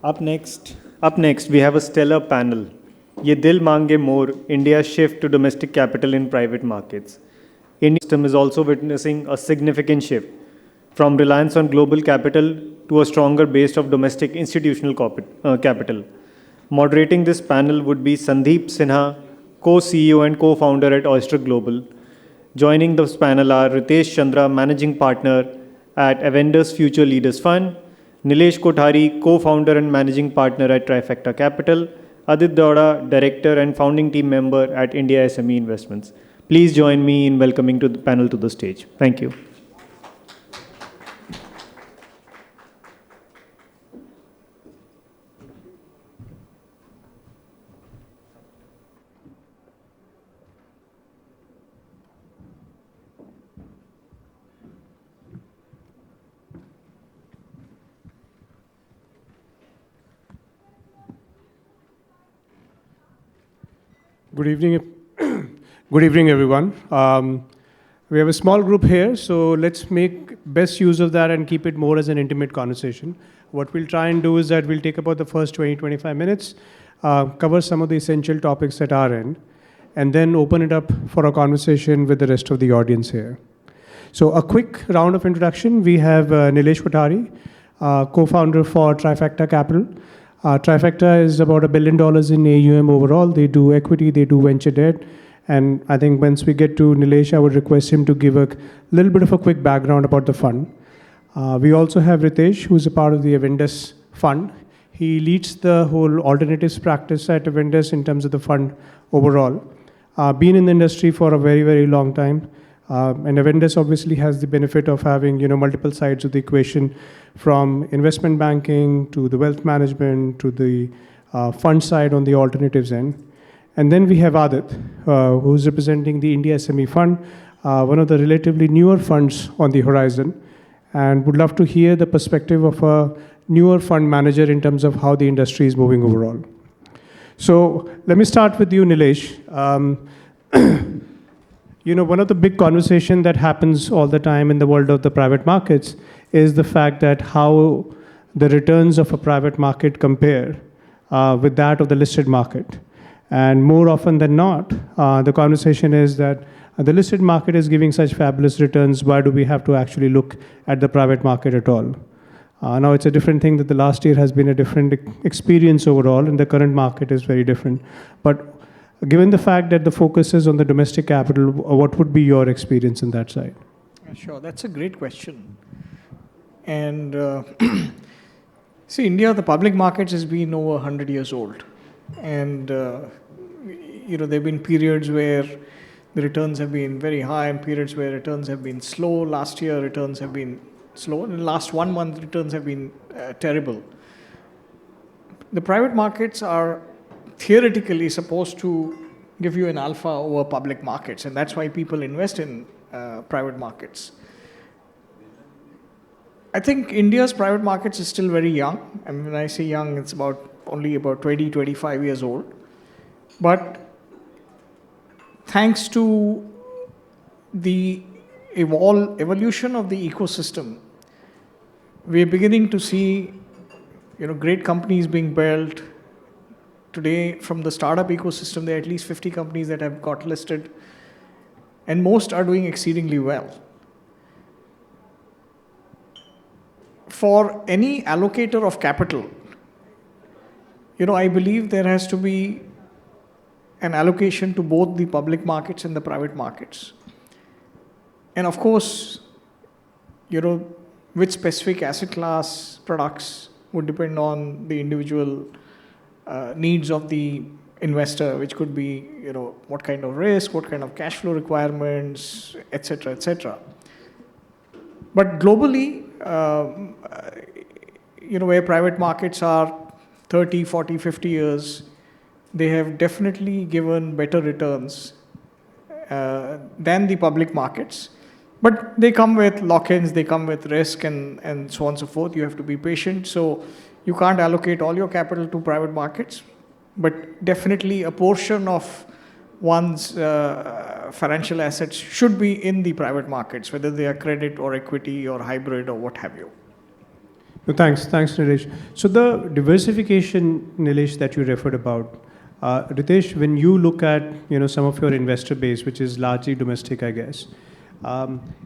Up next, we have a stellar panel. Ye Dil Maange More, India's shift to domestic capital in private markets. Indian system is also witnessing a significant shift from reliance on global capital to a stronger base of domestic institutional capital. Moderating this panel would be Sandeep Sinha, co-CEO and co-founder at Oister Global. Joining this panel are Ritesh Chandra, managing partner at Avendus Future Leaders Fund, Nilesh Kothari, co-founder and managing partner at Trifecta Capital, Adit Dawda, director and founding team member at India SME Investments. Please join me in welcoming to the panel to the stage. Thank you. Good evening. Good evening, everyone. We have a small group here, so let's make best use of that and keep it more as an intimate conversation. What we'll try and do is that we'll take about the first 20-25 minutes, cover some of the essential topics at our end, and then open it up for a conversation with the rest of the audience here. So a quick round of introduction. We have Nilesh Kothari, co-founder for Trifecta Capital. Trifecta is about $1 billion in AUM overall. They do equity, they do venture debt. And I think once we get to Nilesh, I would request him to give a little bit of a quick background about the fund. We also have Ritesh, who's a part of the Avendus fund. He leads the whole alternatives practice at Avendus in terms of the fund overall. Been in the industry for a very, very long time. And Avendus obviously has the benefit of having multiple sides of the equation, from investment banking to the wealth management to the fund side on the alternatives end. And then we have Adit, who's representing the India SME Fund, one of the relatively newer funds on the horizon, and would love to hear the perspective of a newer fund manager in terms of how the industry is moving overall. So let me start with you, Nilesh. One of the big conversations that happens all the time in the world of the private markets is the fact that how the returns of a private market compare with that of the listed market. And more often than not, the conversation is that the listed market is giving such fabulous returns. Why do we have to actually look at the private market at all? Now, it's a different thing that the last year has been a different experience overall, and the current market is very different. But given the fact that the focus is on the domestic capital, what would be your experience in that side? Sure, that's a great question. And see, India, the public markets has been over 100 years old. And, there have been periods where the returns have been very high and periods where returns have been slow. Last year, returns have been slow. In the last 1 month, returns have been terrible. The private markets are theoretically supposed to give you an alpha over public markets, and that's why people invest in private markets. I think India's private markets is still very young. I mean, when I say young, it's only about 20, 25 years old. But thanks to the evolution of the ecosystem, we're beginning to see great companies being built. Today, from the startup ecosystem, there are at least 50 companies that have got listed, and most are doing exceedingly well. For any allocator of capital, I believe there has to be an allocation to both the public markets and the private markets. And of course, which specific asset class products would depend on the individual needs of the investor, which could be, what kind of risk, what kind of cash flow requirements, etc., etc. But globally, where private markets are 30, 40, 50 years, they have definitely given better returns than the public markets. But they come with lock-ins, they come with risk and so on and so forth. You have to be patient. So you can't allocate all your capital to private markets, but definitely a portion of one's financial assets should be in the private markets, whether they are credit or equity or hybrid or what have you. No, thanks, Nilesh. So the diversification, Nilesh, that you referred about, Ritesh, when you look at some of your investor base, which is largely domestic, I guess,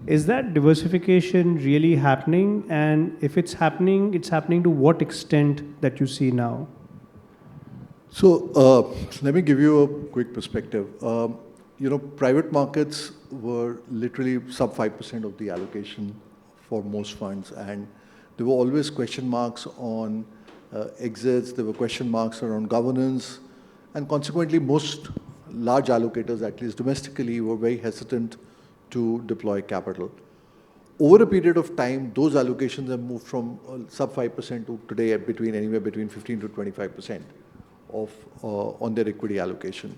is that diversification really happening? And if it's happening to what extent that you see now? So let me give you a quick perspective. Private markets were literally sub 5% of the allocation for most funds, and there were always question marks on exits. There were question marks around governance, and consequently, most large allocators, at least domestically, were very hesitant to deploy capital. Over a period of time, those allocations have moved from sub 5% to today anywhere between 15 to 25% of on their equity allocation.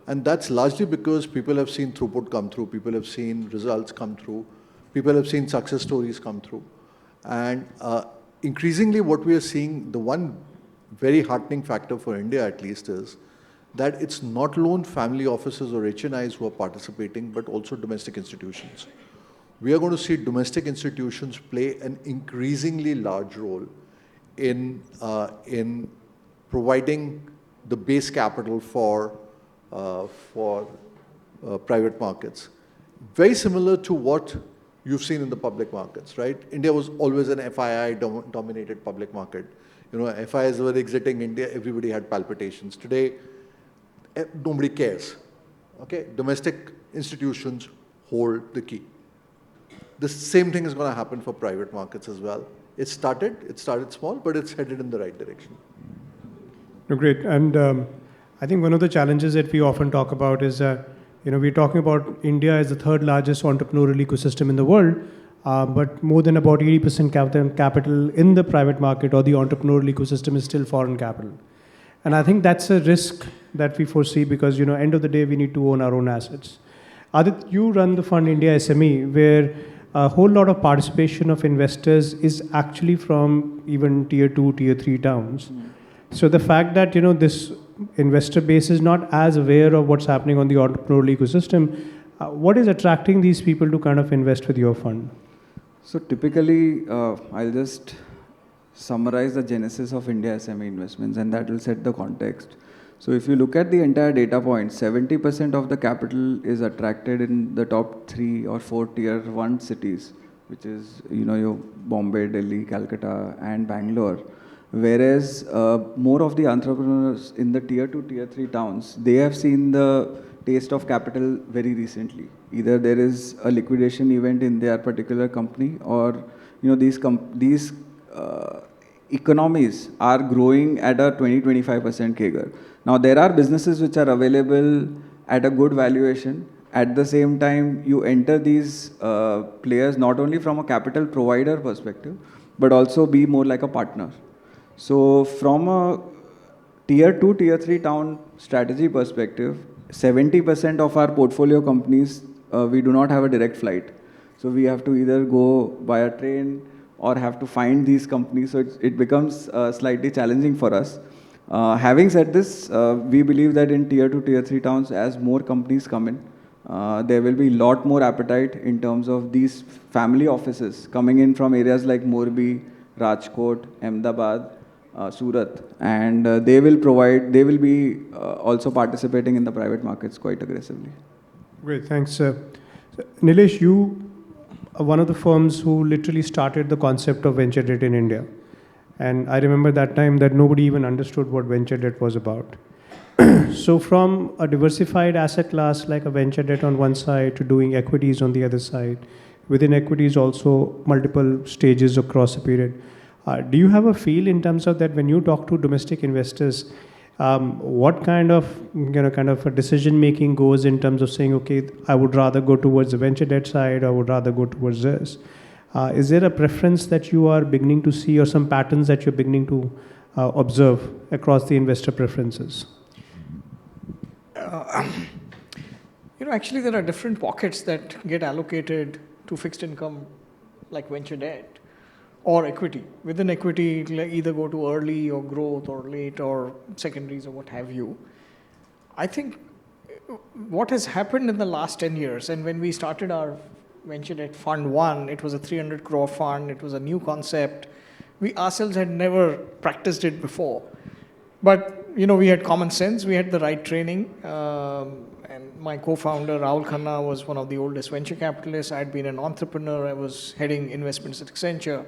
And that's largely because people have seen throughput come through, people have seen results come through, people have seen success stories come through. And increasingly what we are seeing, the one very heartening factor for India at least is that it's not lone family offices or HNIs who are participating, but also domestic institutions. We are going to see domestic institutions play an increasingly large role in providing the base capital for private markets. Very similar to what you've seen in the public markets, right? India was always an FII-dominated public market. FIIs were exiting India, everybody had palpitations. Today, nobody cares. Okay, domestic institutions hold the key. The same thing is going to happen for private markets as well. It started small, but it's headed in the right direction. No, great. And I think one of the challenges that we often talk about is we're talking about India as the third largest entrepreneurial ecosystem in the world, but more than about 80% capital in the private market or the entrepreneurial ecosystem is still foreign capital. And I think that's a risk that we foresee because, end of the day, we need to own our own assets. Adit, you run the fund India SME, where a whole lot of participation of investors is actually from even tier 2, tier 3 towns. So the fact that, this investor base is not as aware of what's happening on the entrepreneurial ecosystem, what is attracting these people to kind of invest with your fund? So typically, I'll just summarize the genesis of India SME investments, and that will set the context. So if you look at the entire data point, 70% of the capital is attracted in the top 3 or 4 tier 1 cities, which is, your Bombay, Delhi, Calcutta, and Bangalore. Whereas more of the entrepreneurs in the tier 2, tier 3 towns, they have seen the taste of capital very recently. Either there is a liquidation event in their particular company, or these economies are growing at a 20-25% CAGR. Now there are businesses which are available at a good valuation. At the same time, you enter these players not only from a capital provider perspective, but also be more like a partner. So from a tier 2, tier 3 town strategy perspective, 70% of our portfolio companies, we do not have a direct flight. So we have to either go by a train or have to find these companies. So it becomes slightly challenging for us. Having said this, we believe that in tier 2, tier 3 towns, as more companies come in, there will be a lot more appetite in terms of these family offices coming in from areas like Morbi, Rajkot, Ahmedabad, Surat, and they will be also participating in the private markets quite aggressively. Great, thanks. Nilesh, you are one of the firms who literally started the concept of venture debt in India. And I remember that time that nobody even understood what venture debt was about. So from a diversified asset class like a venture debt on one side to doing equities on the other side, within equities also multiple stages across a period. Do you have a feel in terms of that when you talk to domestic investors, what kind of a decision making goes in terms of saying, okay, I would rather go towards the venture debt side, I would rather go towards this? Is there a preference that you are beginning to see or some patterns that you're beginning to observe across the investor preferences? Actually there are different pockets that get allocated to fixed income like venture debt or equity. Within equity, either go to early or growth or late or secondaries or what have you. I think what has happened in the last 10 years, and when we started our venture debt fund 1, it was a 300 crore fund, it was a new concept. We ourselves had never practiced it before. But, we had common sense, we had the right training. And my co-founder, Rahul Khanna, was one of the oldest venture capitalists. I had been an entrepreneur. I was heading investments at Accenture.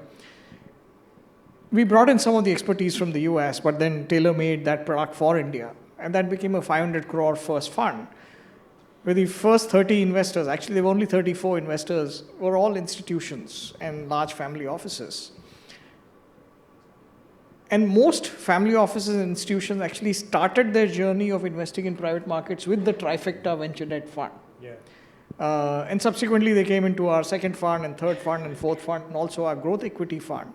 We brought in some of the expertise from the US, but then tailor-made that product for India. And that became a 500 crore first fund. With the first 30 investors, actually there were only 34 investors, were all institutions and large family offices. And most family offices and institutions actually started their journey of investing in private markets with the Trifecta venture debt fund. Yeah. And subsequently they came into our second fund and third fund and fourth fund and also our growth equity fund.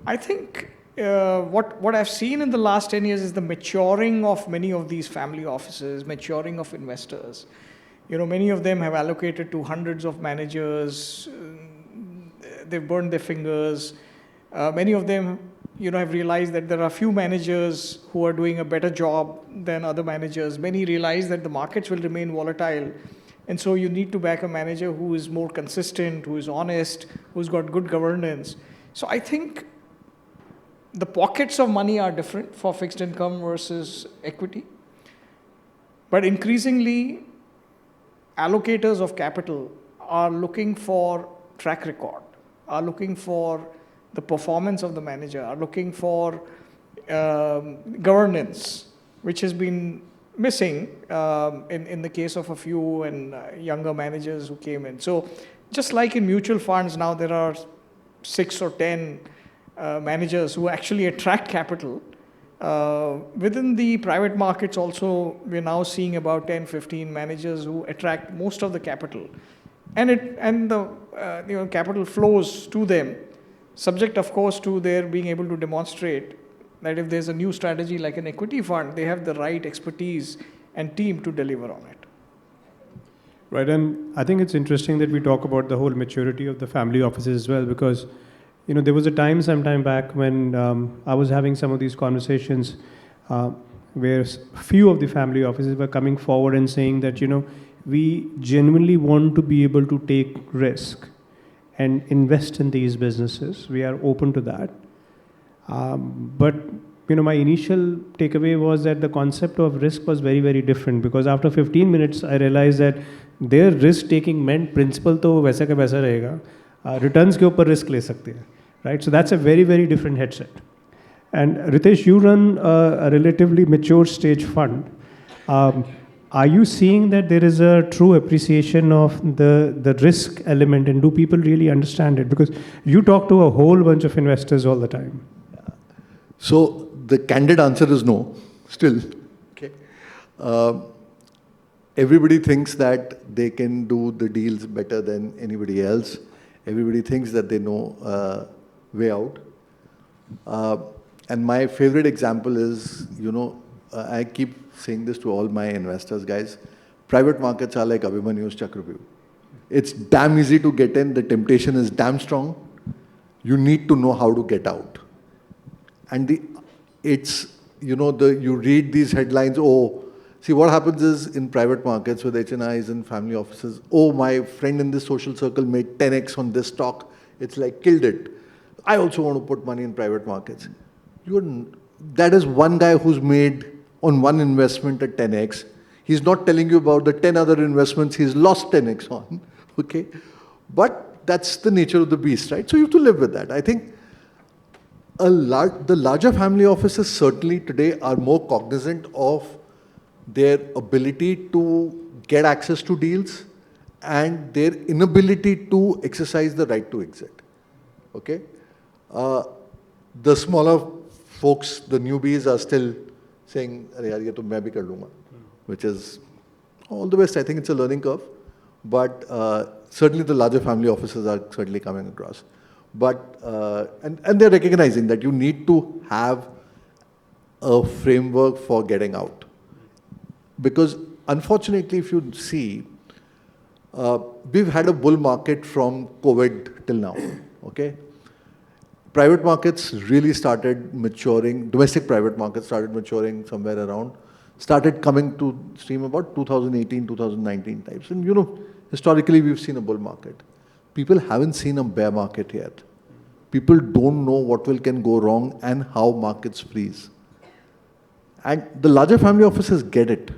I think what I've seen in the last 10 years is the maturing of many of these family offices, maturing of investors. Many of them have allocated to hundreds of managers. They've burned their fingers. Many of them, have realized that there are few managers who are doing a better job than other managers. Many realize that the markets will remain volatile. And so you need to back a manager who is more consistent, who is honest, who's got good governance. So I think the pockets of money are different for fixed income versus equity. But increasingly, allocators of capital are looking for track record, are looking for the performance of the manager, are looking for governance, which has been missing in the case of a few and younger managers who came in. So just like in mutual funds, now there are 6 or 10 managers who actually attract capital. Within the private markets also, we're now seeing about 10, 15 managers who attract most of the capital. And the capital flows to them, subject of course to their being able to demonstrate that if there's a new strategy like an equity fund, they have the right expertise and team to deliver on it. Right, and I think it's interesting that we talk about the whole maturity of the family offices as well, because there was a time sometime back when I was having some of these conversations where few of the family offices were coming forward and saying that, we genuinely want to be able to take risk and invest in these businesses. We are open to that. But, my initial takeaway was that the concept of risk was very, very different, because after 15 minutes, I realized that their risk taking meant principal to वैसा का वैसा रहेगा, returns के ऊपर risk ले सकते हैं, right? So that's a very, very different headset. And Ritesh, you run a relatively mature stage fund. Are you seeing that there is a true appreciation of the risk element, and do people really understand it? Because you talk to a whole bunch of investors all the time. So the candid answer is no, still. Okay. Everybody thinks that they can do the deals better than anybody else. Everybody thinks that they know way out. And my favorite example is, I keep saying this to all my investors, guys. Private markets are like Abhimanyu's Chakravyuh. It's damn easy to get in. The temptation is damn strong. You need to know how to get out. And you read these headlines, see what happens is in private markets with HNIs and family offices, my friend in this social circle made 10x on this stock. It's like killed it. I also want to put money in private markets. That is one guy who's made on one investment at 10x. He's not telling you about the 10 other investments he's lost 10x on. Okay? But that's the nature of the beast, right? So you have to live with that. I think the larger family offices certainly today are more cognizant of their ability to get access to deals and their inability to exercise the right to exit. Okay? The smaller folks, the newbies, are still saying, "Arey yaar, ye to main bhi kar lunga," which is all the best. I think it's a learning curve, but certainly the larger family offices are certainly coming across. But and they're recognizing that you need to have a framework for getting out, because unfortunately, if you see, we've had a bull market from COVID till now. Okay. Private markets really started maturing, domestic private markets started maturing somewhere around, started coming to stream about 2018, 2019 types. And historically we've seen a bull market. People haven't seen a bear market yet. People don't know what can go wrong and how markets freeze. And the larger family offices get it,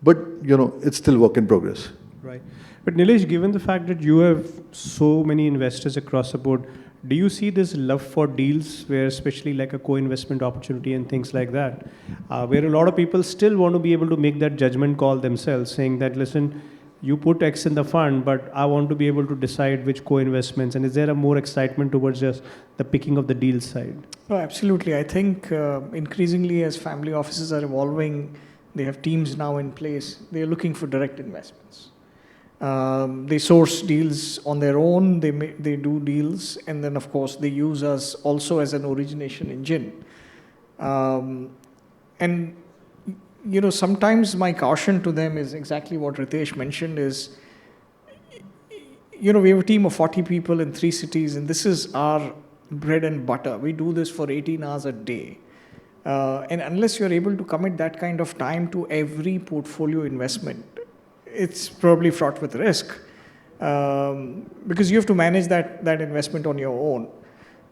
but it's still work in progress. Right. But Nilesh, given the fact that you have so many investors across the board, do you see this love for deals where especially like a co-investment opportunity and things like that, where a lot of people still want to be able to make that judgment call themselves, saying that, listen, you put X in the fund, but I want to be able to decide which co-investments, and is there a more excitement towards just the picking of the deal side? Oh, absolutely. I think increasingly as family offices are evolving, they have teams now in place, they're looking for direct investments. They source deals on their own, they do deals, and then of course they use us also as an origination engine. And sometimes my caution to them is exactly what Ritesh mentioned is, we have a team of 40 people in 3 cities, and this is our bread and butter. We do this for 18 hours a day. And unless you're able to commit that kind of time to every portfolio investment, it's probably fraught with risk, because you have to manage that investment on your own.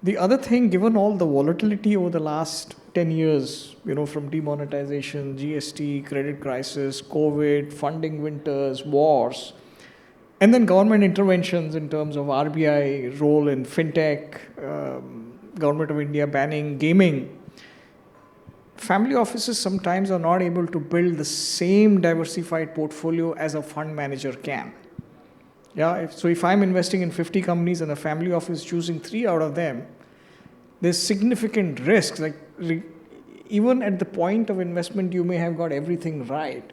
The other thing, given all the volatility over the last 10 years, from demonetization, GST, credit crisis, COVID, funding winters, wars, and then government interventions in terms of RBI role in fintech, Government of India banning gaming, family offices sometimes are not able to build the same diversified portfolio as a fund manager can. Yeah, so if I'm investing in 50 companies and a family office choosing 3 out of them, there's significant risks. Like even at the point of investment, you may have got everything right,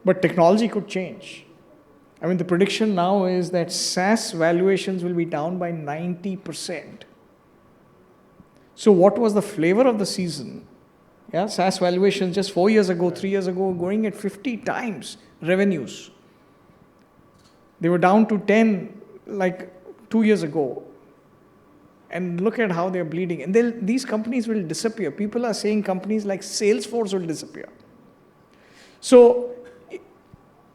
but technology could change. I mean, the prediction now is that SaaS valuations will be down by 90%. So what was the flavor of the season? Yeah, SaaS valuations just 4 years ago, 3 years ago, going at 50 times revenues. They were down to 10 like 2 years ago. And look at how they're bleeding. And these companies will disappear. People are saying companies like Salesforce will disappear. So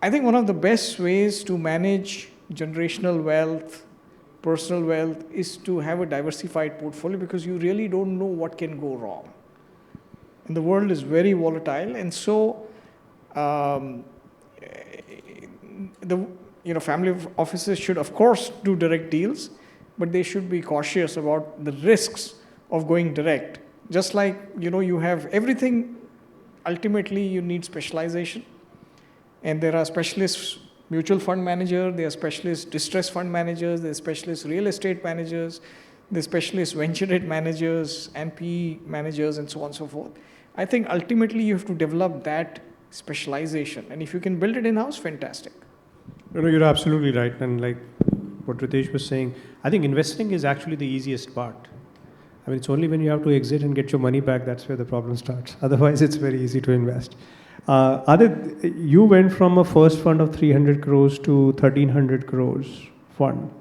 I think one of the best ways to manage generational wealth, personal wealth, is to have a diversified portfolio, because you really don't know what can go wrong. And the world is very volatile. And so family offices should, of course, do direct deals, but they should be cautious about the risks of going direct. Just like, you have everything, ultimately you need specialization. And there are specialist mutual fund managers, there are specialist distressed fund managers, there are specialist real estate managers, there are specialist venture debt managers, and PE managers, and so on and so forth. I think ultimately you have to develop that specialization. And if you can build it in-house, fantastic. No, you're absolutely right. And like what Ritesh was saying, I think investing is actually the easiest part. I mean, it's only when you have to exit and get your money back, that's where the problem starts. Otherwise, it's very easy to invest. Adit, you went from a first fund of 300 crores to 1300 crores fund.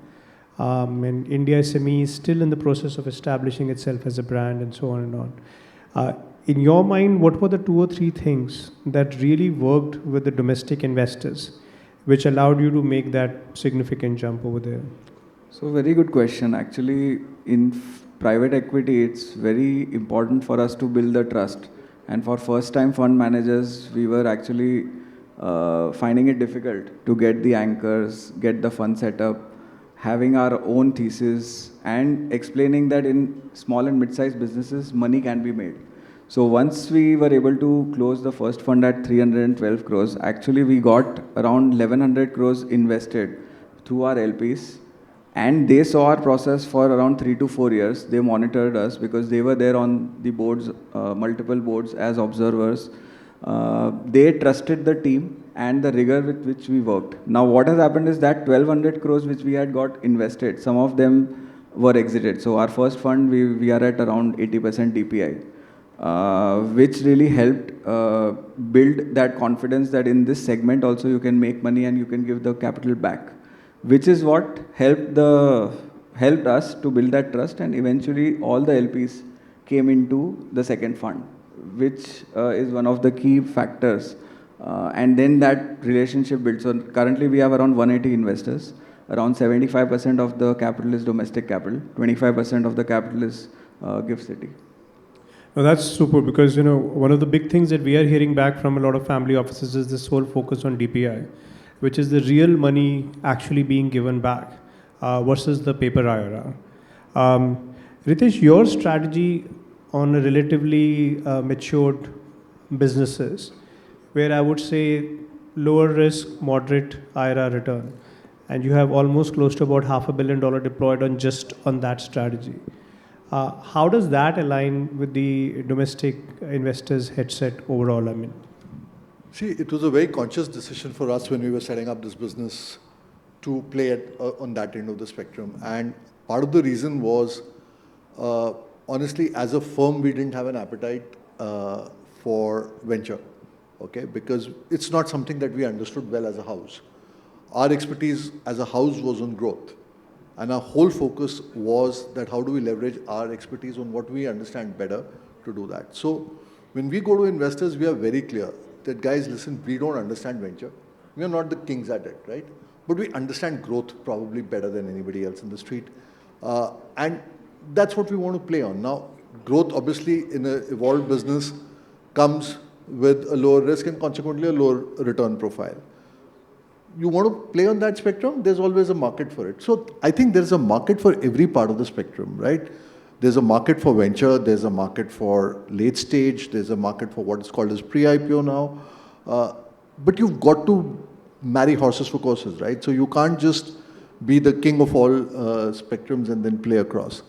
And India SME is still in the process of establishing itself as a brand and so on and on. In your mind, what were the 2 or 3 things that really worked with the domestic investors, which allowed you to make that significant jump over there? So very good question. Actually, in private equity, it's very important for us to build the trust. And for first-time fund managers, we were actually finding it difficult to get the anchors, get the fund set up, having our own thesis, and explaining that in small and mid-sized businesses, money can be made. So once we were able to close the first fund at 312 crores, actually we got around 1100 crores invested through our LPs. And they saw our process for around 3 to 4 years. They monitored us because they were there on the boards, multiple boards as observers. They trusted the team and the rigor with which we worked. Now what has happened is that 1200 crores which we had got invested, some of them were exited. So our first fund, we are at around 80% DPI, which really helped build that confidence that in this segment also you can make money and you can give the capital back, which is what helped us to build that trust, and eventually all the LPs came into the second fund, which is one of the key factors. And then that relationship built. So currently we have around 180 investors. around 75% of the capital is domestic capital, 25% of the capital is GIFT City. No, that's super because, one of the big things that we are hearing back from a lot of family offices is this whole focus on DPI, which is the real money actually being given back versus the paper IRR. Ritesh, your strategy on a relatively matured businesses, where I would say lower risk, moderate IRR return, and you have almost close to about $500 million deployed on just on that strategy. How does that align with the domestic investors' headset overall? I mean, see, it was a very conscious decision for us when we were setting up this business to play on that end of the spectrum. And part of the reason was, honestly, as a firm, we didn't have an appetite for venture, okay? Because it's not something that we understood well as a house. Our expertise as a house was on growth. And our whole focus was that how do we leverage our expertise on what we understand better to do that. So when we go to investors, we are very clear that, guys, listen, we don't understand venture. We are not the kings at it, right? But we understand growth probably better than anybody else in the street. And that's what we want to play on. Now, growth, obviously, in an evolved business comes with a lower risk and consequently a lower return profile. You want to play on that spectrum, there's always a market for it. So I think there's a market for every part of the spectrum, right? There's a market for venture, there's a market for late stage, there's a market for what is called as pre-IPO now. But you've got to marry horses for courses, right? So you can't just be the king of all spectrums and then play across.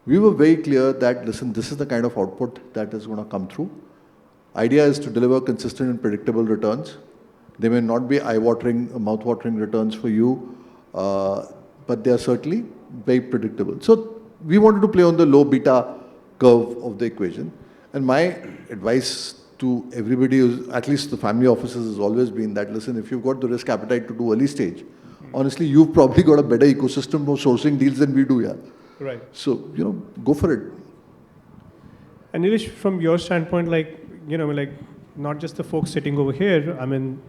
We were very clear that, listen, this is the kind of output that is going to come through. Idea is to deliver consistent and predictable returns. They may not be eye-watering, mouth-watering returns for you, but they are certainly very predictable. So we wanted to play on the low beta curve of the equation. And my advice to everybody, at least the family offices, has always been that, listen, if you've got the risk appetite to do early stage, honestly, you've probably got a better ecosystem of sourcing deals than we do, yeah. right. So, go for it. And Nilesh, from your standpoint, not just the folks sitting over here, I mean,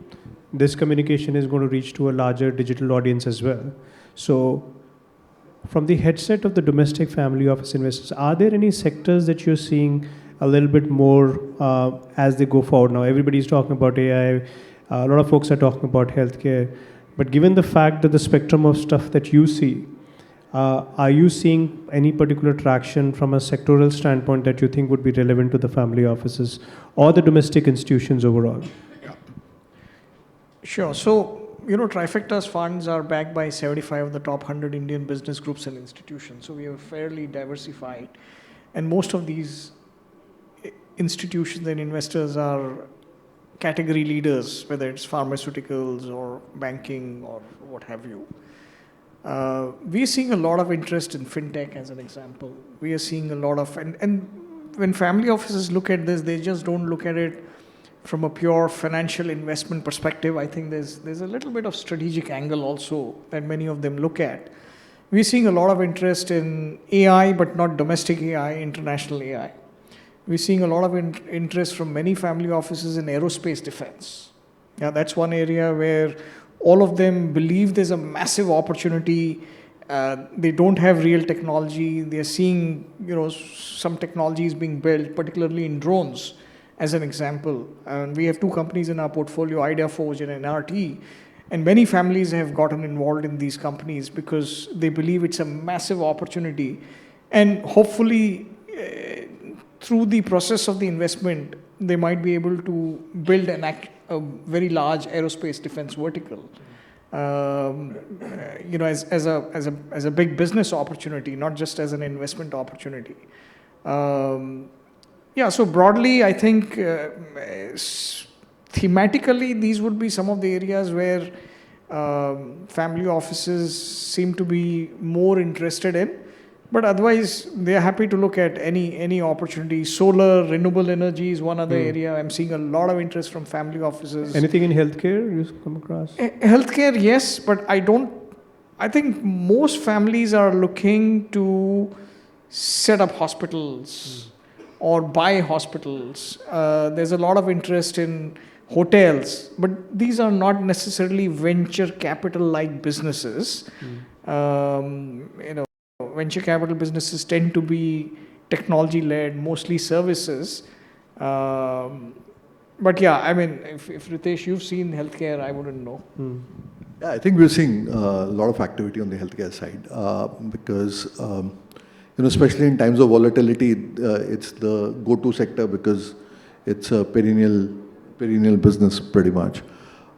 this communication is going to reach to a larger digital audience as well. So from the headset of the domestic family office investors, are there any sectors that you're seeing a little bit more as they go forward? Now, everybody's talking about AI. A lot of folks are talking about healthcare. But given the fact that the spectrum of stuff that you see, are you seeing any particular traction from a sectoral standpoint that you think would be relevant to the family offices or the domestic institutions overall? Yeah. Sure. So, Trifecta's funds are backed by 75 of the top 100 Indian business groups and institutions. So we are fairly diversified. And most of these institutions and investors are category leaders, whether it's pharmaceuticals or banking or what have you. We are seeing a lot of interest in fintech as an example. We are seeing a lot of, and when family offices look at this, they just don't look at it from a pure financial investment perspective. I think there's a little bit of strategic angle also that many of them look at. We're seeing a lot of interest in AI, but not domestic AI, international AI. We're seeing a lot of interest from many family offices in aerospace defense. Yeah, that's one area where all of them believe there's a massive opportunity. They don't have real technology. They're seeing, some technologies being built, particularly in drones, as an example. And we have two companies in our portfolio, IdeaForge and NRT. And many families have gotten involved in these companies because they believe it's a massive opportunity. And hopefully, through the process of the investment, they might be able to build a very large aerospace defense vertical, as a big business opportunity, not just as an investment opportunity. So broadly, I think thematically, these would be some of the areas where family offices seem to be more interested in. But otherwise, they are happy to look at any opportunity. Solar, renewable energy is one other area. I'm seeing a lot of interest from family offices. Anything in healthcare you come across? Healthcare, yes, but I think most families are looking to set up hospitals or buy hospitals. There's a lot of interest in hotels, but these are not necessarily venture capital-like businesses. Venture capital businesses tend to be technology-led, mostly services. But yeah, I mean, if Ritesh, you've seen healthcare, I wouldn't know. Yeah, I think we're seeing a lot of activity on the healthcare side because, especially in times of volatility, it's the go-to sector because it's a perennial business pretty much.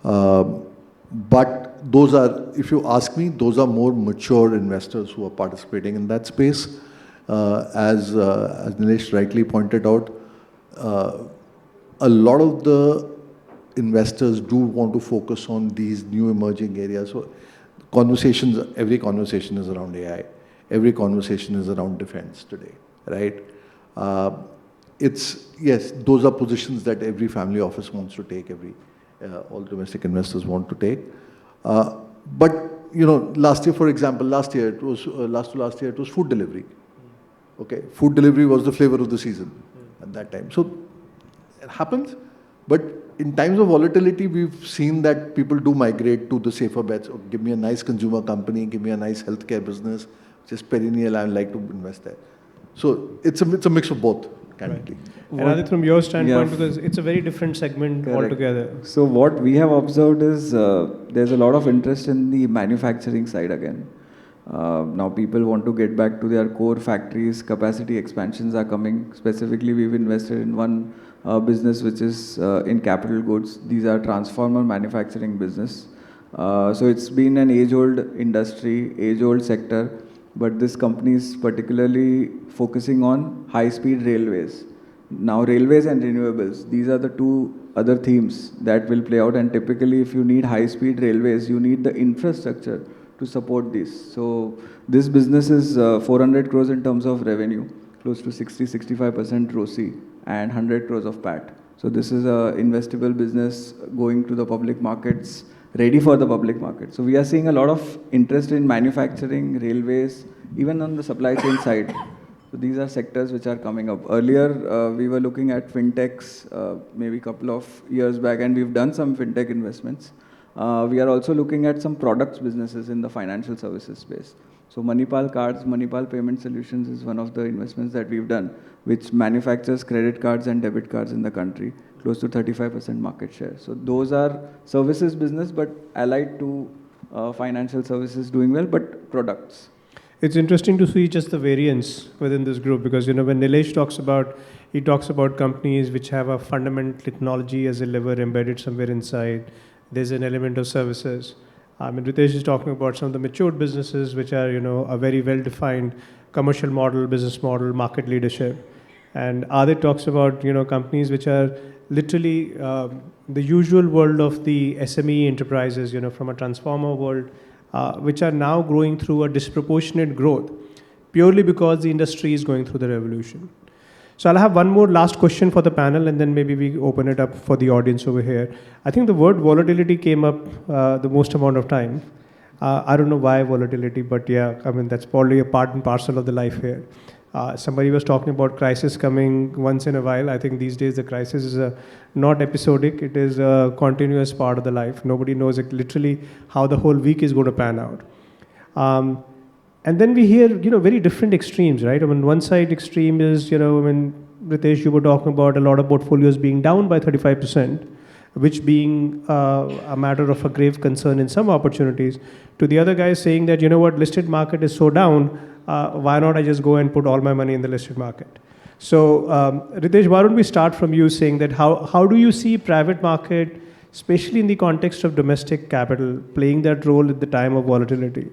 But those are, if you ask me, those are more mature investors who are participating in that space. As Nilesh rightly pointed out, a lot of the investors do want to focus on these new emerging areas. So every conversation is around AI. Every conversation is around defense today, right? Yes, those are positions that every family office wants to take, all domestic investors want to take. But, last year, for example, last to last year, it was food delivery. Okay, food delivery was the flavor of the season at that time. So it happens, but in times of volatility, we've seen that people do migrate to the safer bets. Oh, give me a nice consumer company, give me a nice healthcare business, which is perennial, I'd like to invest there. So it's a mix of both, candidly. Right. And Adit, from your standpoint, because it's a very different segment altogether. So what we have observed is there's a lot of interest in the manufacturing side again. Now people want to get back to their core factories, capacity expansions are coming. Specifically, we've invested in one business which is in capital goods. These are transformer manufacturing business. So it's been an age-old industry, age-old sector, but this company is particularly focusing on high-speed railways. Now railways and renewables, these are the two other themes that will play out, and typically if you need high-speed railways, you need the infrastructure to support this. So this business is 400 crores in terms of revenue, close to 60-65% ROCE and 100 crores of PAT. So this is a investable business going to the public markets, ready for the public market. So we are seeing a lot of interest in manufacturing, railways, even on the supply chain side. So these are sectors which are coming up. Earlier, we were looking at fintechs maybe a couple of years back, and we've done some fintech investments. We are also looking at some products businesses in the financial services space. So Manipal Cards, Manipal Payment Solutions is one of the investments that we've done, which manufactures credit cards and debit cards in the country, close to 35% market share. So those are services business, but allied to financial services doing well, but products. It's interesting to see just the variance within this group because, when Nilesh talks about companies which have a fundamental technology as a lever embedded somewhere inside. There's an element of services. Ritesh is talking about some of the matured businesses which are, a very well-defined commercial model, business model, market leadership. And Adit talks about, companies which are literally the usual world of the SME enterprises, from a transformer world, which are now growing through a disproportionate growth purely because the industry is going through the revolution. So I'll have one more last question for the panel and then maybe we open it up for the audience over here. I think the word volatility came up the most amount of time. I don't know why volatility, but yeah, that's probably a part and parcel of the life here. Somebody was talking about crisis coming once in a while. I think these days the crisis is not episodic. It is a continuous part of the life. Nobody knows literally how the whole week is going to pan out. And then we hear, very different extremes, right? One side extreme is, Ritesh, you were talking about a lot of portfolios being down by 35%, which being a matter of a grave concern in some opportunities. To the other guy saying that, listed market is so down, why not I just go and put all my money in the listed market? So, Ritesh, why don't we start from you saying that how do you see private market, especially in the context of domestic capital, playing that role at the time of volatility?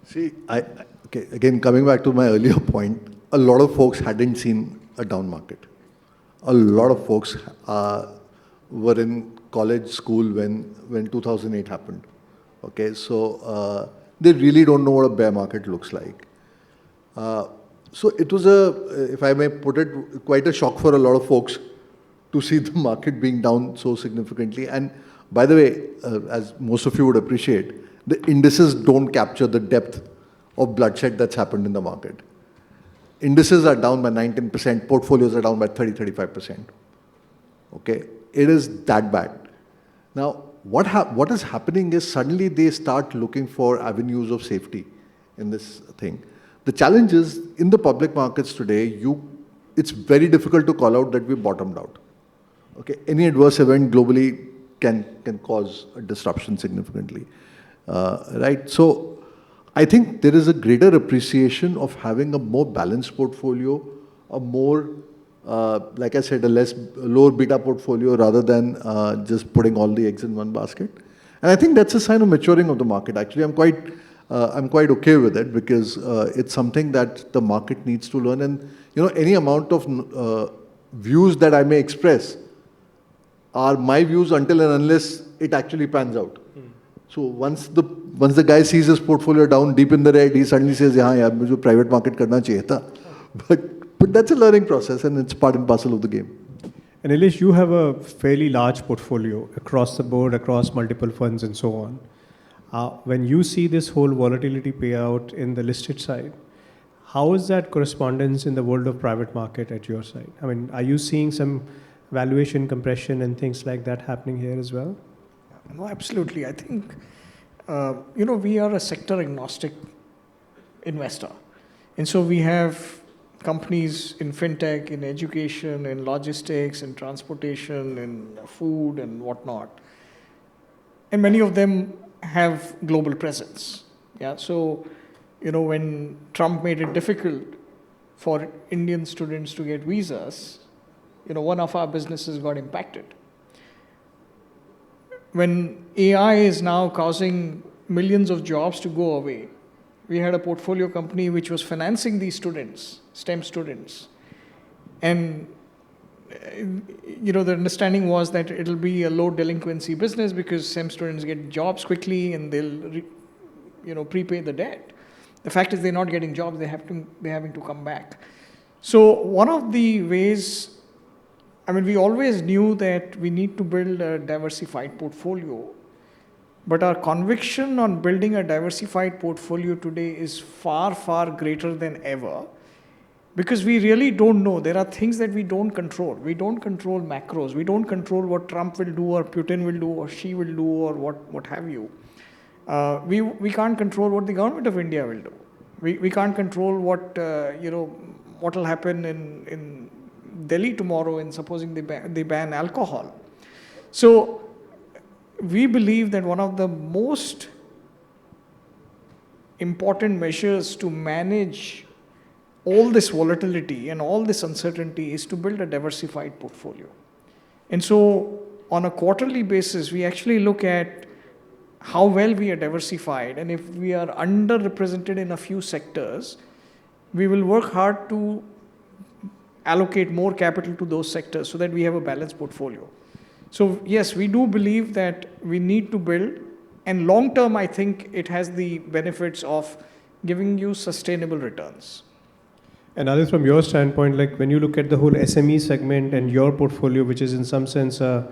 See, again, coming back to my earlier point, a lot of folks hadn't seen a down market. A lot of folks were in college, school when 2008 happened. Okay, so they really don't know what a bear market looks like. So it was if I may put it, quite a shock for a lot of folks to see the market being down so significantly. And by the way, as most of you would appreciate, the indices don't capture the depth of bloodshed that's happened in the market. indices are down by 19%, portfolios are down by 30-35%. Okay, it is that bad. Now, what is happening is suddenly they start looking for avenues of safety in this thing. The challenge is in the public markets today, it's very difficult to call out that we bottomed out. Okay, any adverse event globally can cause a disruption significantly, right? So I think there is a greater appreciation of having a more balanced portfolio, a more, like I said, a lower beta portfolio rather than just putting all the eggs in one basket. And I think that's a sign of maturing of the market. Actually, I'm quite okay with it because it's something that the market needs to learn. And any amount of views that I may express are my views until and unless it actually pans out. So once the guy sees his portfolio down deep in the red, he suddenly says, "Yeah, yaar, mujhe private market karna chahiye tha." But that's a learning process, and it's part and parcel of the game. And Nilesh, you have a fairly large portfolio across the board, across multiple funds and so on. When you see this whole volatility payout in the listed side, how is that correspondence in the world of private market at your side? I mean, are you seeing some valuation compression and things like that happening here as well? No, absolutely. I think, we are a sector agnostic investor. And so we have companies in fintech, in education, in logistics, in transportation, in food and whatnot. And many of them have global presence. Yeah. So, when Trump made it difficult for Indian students to get visas, one of our businesses got impacted. When AI is now causing millions of jobs to go away, we had a portfolio company which was financing these students, STEM students. And, the understanding was that it'll be a low delinquency business because STEM students get jobs quickly and they'll, prepay the debt. The fact is they're not getting jobs, they're having to come back. So one of the ways, we always knew that we need to build a diversified portfolio, but our conviction on building a diversified portfolio today is far, far greater than ever because we really don't know. There are things that we don't control. We don't control macros. We don't control what Trump will do or Putin will do or Xi will do or what have you. We can't control what the government of India will do. We can't control what will happen in Delhi tomorrow and supposing they ban alcohol. So we believe that one of the most important measures to manage all this volatility and all this uncertainty is to build a diversified portfolio. And so on a quarterly basis, we actually look at how well we are diversified, and if we are underrepresented in a few sectors, we will work hard to allocate more capital to those sectors so that we have a balanced portfolio. So yes, we do believe that we need to build, and long term, I think it has the benefits of giving you sustainable returns. And Adit, from your standpoint, like when you look at the whole SME segment and your portfolio, which is in some sense a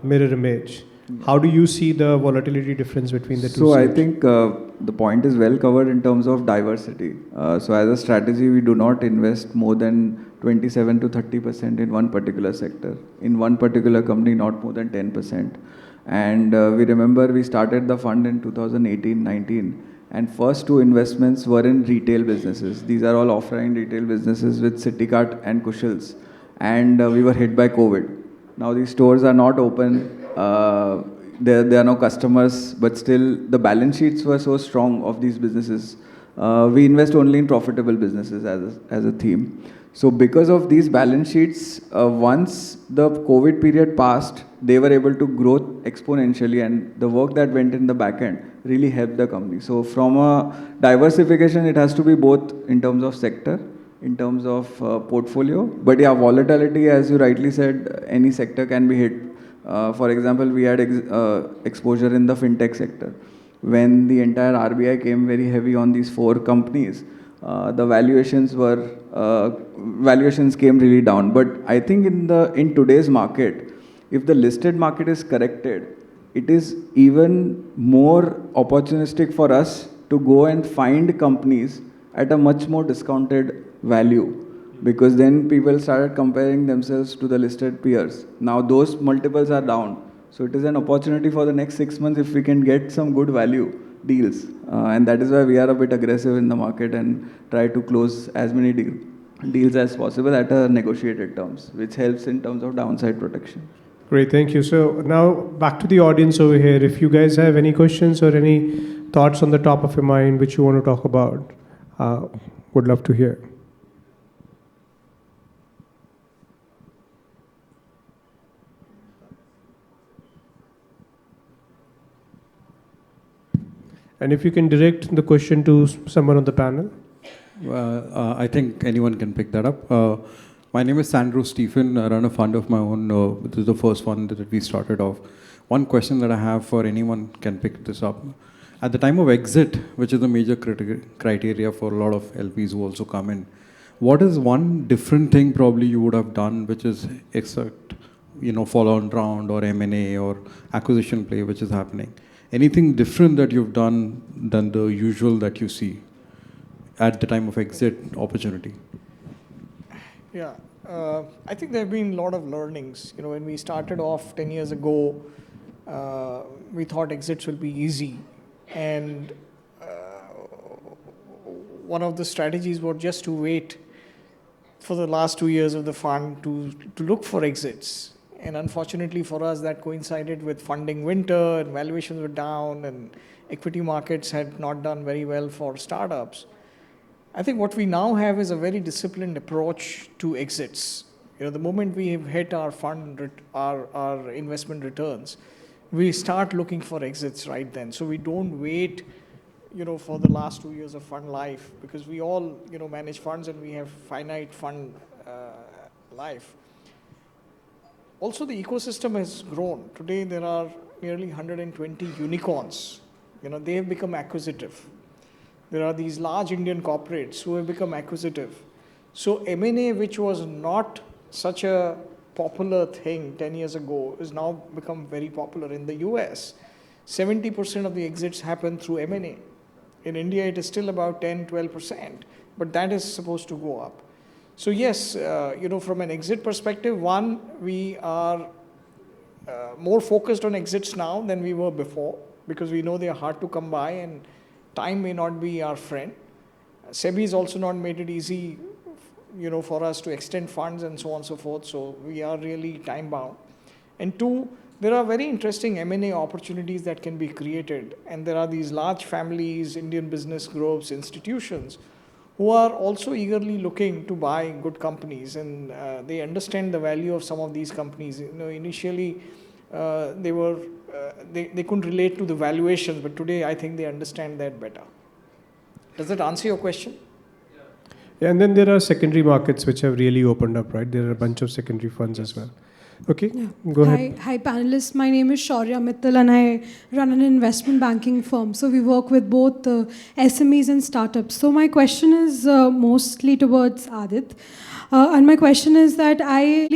mirror image, how do you see the volatility difference between the two? So I think the point is well covered in terms of diversity. So as a strategy, we do not invest more than 27 to 30% in one particular sector. In one particular company, not more than 10%. And we remember we started the fund in 2018-19. And first two investments were in retail businesses. These are all offline retail businesses with CityCart and Kushals. And we were hit by COVID. Now these stores are not open. There are no customers, but still the balance sheets were so strong of these businesses. We invest only in profitable businesses as a theme. So because of these balance sheets, once the COVID period passed, they were able to grow exponentially, and the work that went in the back end really helped the company. So from a diversification, it has to be both in terms of sector, in terms of portfolio. But yeah, volatility, as you rightly said, any sector can be hit. For example, we had exposure in the fintech sector. When the entire RBI came very heavy on these four companies, the valuations came really down. But I think in today's market, if the listed market is corrected, it is even more opportunistic for us to go and find companies at a much more discounted value. Because then people started comparing themselves to the listed peers. Now those multiples are down. So it is an opportunity for the next 6 months if we can get some good value deals. And that is why we are a bit aggressive in the market and try to close as many deals as possible at a negotiated terms, which helps in terms of downside protection. Great, thank you. So now back to the audience over here. If you guys have any questions or any thoughts on the top of your mind which you want to talk about, would love to hear. And if you can direct the question to someone on the panel. I think anyone can pick that up. My name is Sandro Stephen. I run a fund of my own. This is the first fund that we started off. One question that I have for anyone can pick this up. At the time of exit, which is a major criteria for a lot of LPs who also come in, what is one different thing probably you would have done, which is except, follow-on round or M&A or acquisition play, which is happening? Anything different that you've done than the usual that you see at the time of exit opportunity? Yeah, I think there have been a lot of learnings. When we started off 10 years ago, we thought exits will be easy. And one of the strategies was just to wait for the last 2 years of the fund to look for exits. And unfortunately for us, that coincided with funding winter and valuations were down and equity markets had not done very well for startups. I think what we now have is a very disciplined approach to exits. The moment we have hit our our investment returns, we start looking for exits right then. So we don't wait, for the last 2 years of fund life, because we all, manage funds and we have finite fund life. Also, the ecosystem has grown. Today, there are nearly 120 unicorns. They have become acquisitive. There are these large Indian corporates who have become acquisitive. So M&A, which was not such a popular thing 10 years ago, is now become very popular in the US. 70% of the exits happen through M&A. In India, it is still about 10-12%, but that is supposed to go up. So yes, from an exit perspective, one, we are more focused on exits now than we were before, because we know they are hard to come by and time may not be our friend. SEBI has also not made it easy, for us to extend funds and so on and so forth. So we are really time bound. And two, there are very interesting M&A opportunities that can be created. And there are these large families, Indian business groups, institutions, who are also eagerly looking to buy good companies. And they understand the value of some of these companies. Initially, they couldn't relate to the valuations, but today I think they understand that better. Does that answer your question? Yeah, and then there are secondary markets which have really opened up, right? There are a bunch of secondary funds as well. Okay, yeah. Go ahead. Hi, panelists. My name is Shaurya Mittal and I run an investment banking firm. So we work with both SMEs and startups. So my question is mostly towards Adit. And my question is that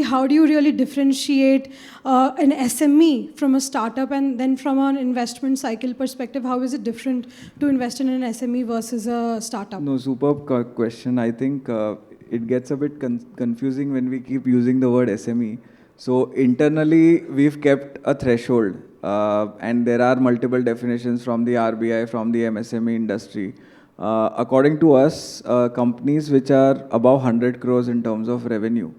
how do you really differentiate an SME from a startup, and then from an investment cycle perspective, how is it different to invest in an SME versus a startup? No, superb question. I think it gets a bit confusing when we keep using the word SME. So internally, we've kept a threshold, and there are multiple definitions from the RBI, from the MSME industry. According to us, companies which are above 100 crores in terms of revenue,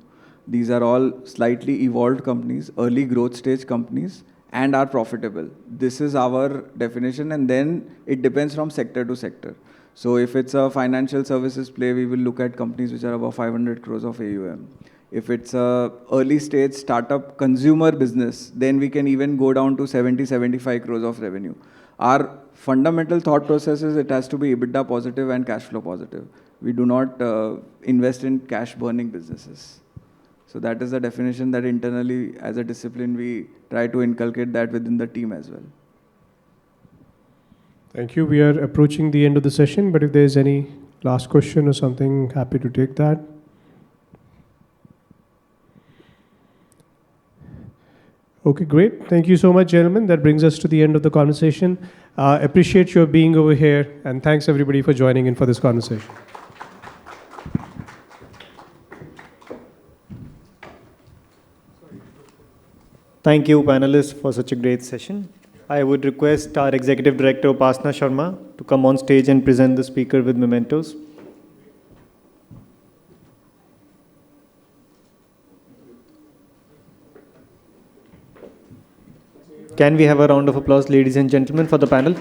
these are all slightly evolved companies, early growth stage companies, and are profitable. This is our definition, and then it depends from sector to sector. So if it's a financial services play, we will look at companies which are above 500 crores of AUM. If it's a early stage startup consumer business, then we can even go down to 70-75 crores of revenue. Our fundamental thought process is it has to be EBITDA positive and cash flow positive. We do not invest in cash burning businesses. So that is the definition that internally as a discipline we try to inculcate that within the team as well. Thank you. We are approaching the end of the session, but if there is any last question or something, happy to take that. Okay, great. Thank you so much, gentlemen. That brings us to the end of the conversation. Appreciate your being over here, and thanks everybody for joining in for this conversation. Thank you, panelists, for such a great session. I would request our Executive Director, Upasna Sharma, to come on stage and present the speaker with mementos. Can we have a round of applause, ladies and gentlemen, for the panel?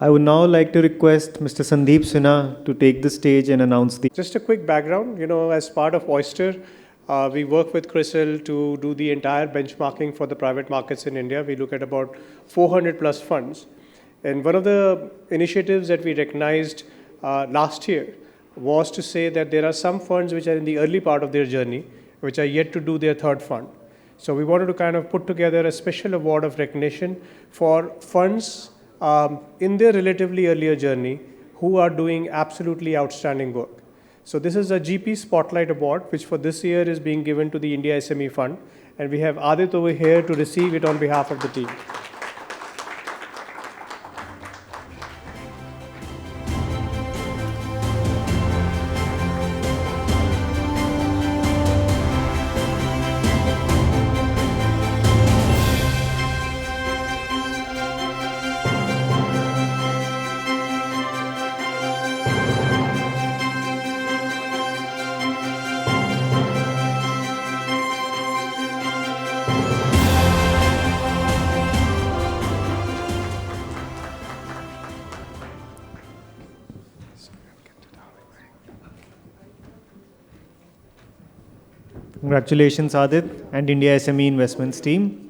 I would now like to request Mr. Sandeep Sinha to take the stage and announce the... Just a quick background, as part of Oister, we work with CRISIL to do the entire benchmarking for the private markets in India. We look at about 400 plus funds. And one of the initiatives that we recognized last year was to say that there are some funds which are in the early part of their journey, which are yet to do their third fund. So we wanted to kind of put together a special award of recognition for funds in their relatively earlier journey who are doing absolutely outstanding work. So this is a GP Spotlight Award, which for this year is being given to the India SME Fund. And we have Adit over here to receive it on behalf of the team. Congratulations, Adit and India SME Investments team.